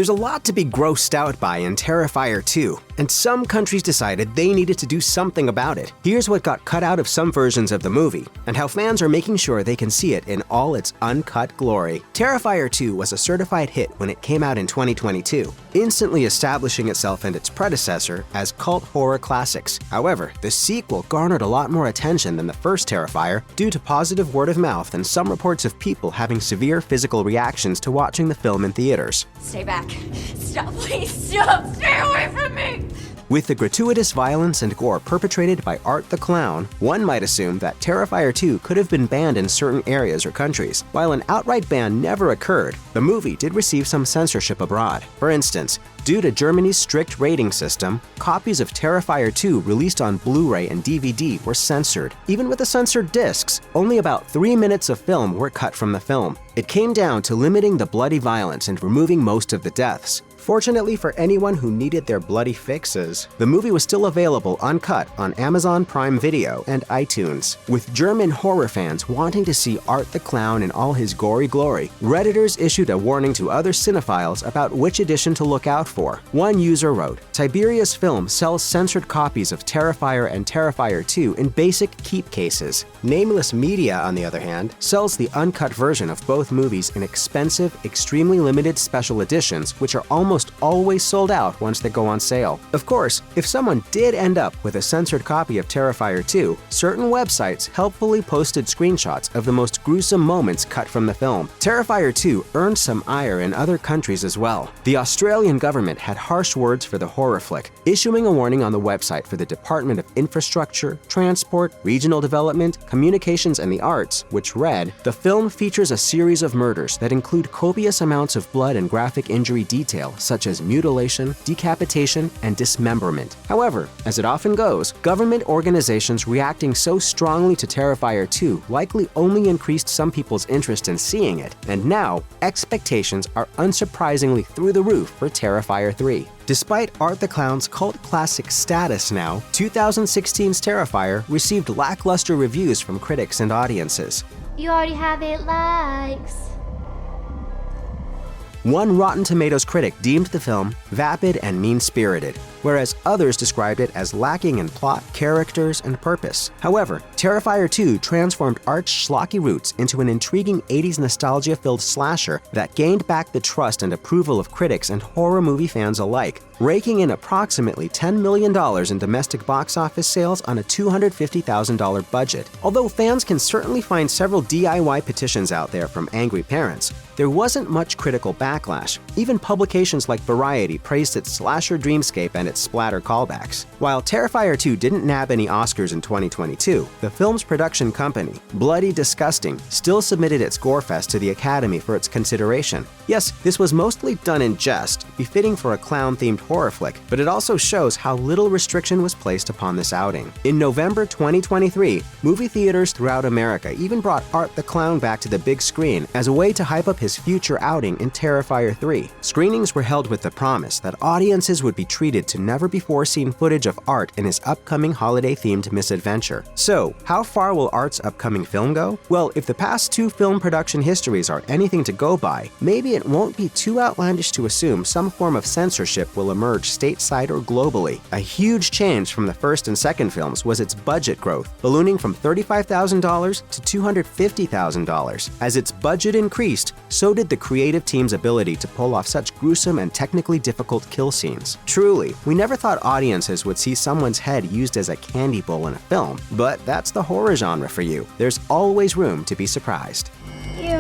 There's a lot to be grossed out by in Terrifier 2, and some countries decided they needed to do something about it. Here's what got cut out of some versions of the movie, and how fans are making sure they can see it in all its uncut glory. Terrifier 2 was a certified hit when it came out in 2022, instantly establishing itself and its predecessor as cult horror classics. However, the sequel garnered a lot more attention than the first Terrifier due to positive word of mouth and some reports of people having severe physical reactions to watching the film in theaters. Stay back. Stop, please, stop! Stay away from me! With the gratuitous violence and gore perpetrated by Art the Clown, one might assume that Terrifier 2 could have been banned in certain areas or countries. While an outright ban never occurred, the movie did receive some censorship abroad. For instance, due to Germany's strict rating system, copies of Terrifier 2 released on Blu-ray and DVD were censored. Even with the censored discs, only about 3 minutes of film were cut from the film. It came down to limiting the bloody violence and removing most of the deaths. Fortunately for anyone who needed their bloody fixes, the movie was still available uncut on Amazon Prime Video and iTunes. With German horror fans wanting to see Art the Clown in all his gory glory, Redditors issued a warning to other cinephiles about which edition to look out for. One user wrote, "Tiberius Film sells censored copies of Terrifier and Terrifier 2 in basic keep cases. Nameless Media, on the other hand, sells the uncut version of both movies in expensive, extremely limited special editions, which are almost always sold out once they go on sale." Of course, if someone did end up with a censored copy of Terrifier 2, certain websites helpfully posted screenshots of the most gruesome moments cut from the film. Terrifier 2 earned some ire in other countries as well. The Australian government had harsh words for the horror flick, issuing a warning on the website for the Department of Infrastructure, Transport, Regional Development, Communications and the Arts, which read, "The film features a series of murders that include copious amounts of blood and graphic injury detail, such as mutilation, decapitation, and dismemberment." However, as it often goes, government organizations reacting so strongly to Terrifier 2 likely only increased some people's interest in seeing it, and now expectations are unsurprisingly through the roof for Terrifier 3. Despite Art the Clown's cult classic status now, 2016's Terrifier received lackluster reviews from critics and audiences. You already have 8 likes. One Rotten Tomatoes critic deemed the film vapid and mean-spirited, whereas others described it as lacking in plot, characters, and purpose. However, Terrifier 2 transformed Art's schlocky roots into an intriguing 80s nostalgia-filled slasher that gained back the trust and approval of critics and horror movie fans alike, raking in approximately $10 million in domestic box office sales on a $250,000 budget. Although fans can certainly find several DIY petitions out there from angry parents, there wasn't much critical backlash. Even publications like Variety praised its slasher dreamscape and its splatter callbacks. While Terrifier 2 didn't nab any Oscars in 2022, the film's production company, Bloody Disgusting, still submitted its Gorefest to the Academy for its consideration. Yes, this was mostly done in jest, befitting for a clown-themed horror flick, but it also shows how little restriction was placed upon this outing. In November 2023, movie theaters throughout America even brought Art the Clown back to the big screen as a way to hype up his future outing in Terrifier 3. Screenings were held with the promise that audiences would be treated to never-before-seen footage of Art in his upcoming holiday-themed misadventure. So, how far will Art's upcoming film go? Well, if the past 2 film production histories are anything to go by, maybe it won't be too outlandish to assume some form of censorship will emerge stateside or globally. A huge change from the first and second films was its budget growth, ballooning from $35,000 to $250,000. As its budget increased, so did the creative team's ability to pull off such gruesome and technically difficult kill scenes. Truly, we never thought audiences would see someone's head used as a candy bowl in a film, but that's the horror genre for you. There's always room to be surprised. Ew,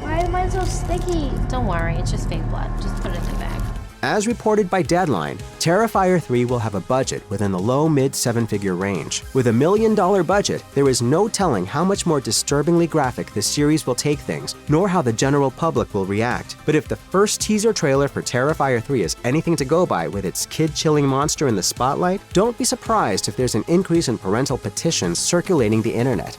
why is mine so sticky? Don't worry, it's just fake blood. Just put it in the bag. As reported by Deadline, Terrifier 3 will have a budget within the low-mid 7-figure range. With $1 million budget, there is no telling how much more disturbingly graphic the series will take things, nor how the general public will react. But if the first teaser trailer for Terrifier 3 is anything to go by with its kid-chilling monster in the spotlight, don't be surprised if there's an increase in parental petitions circulating the internet.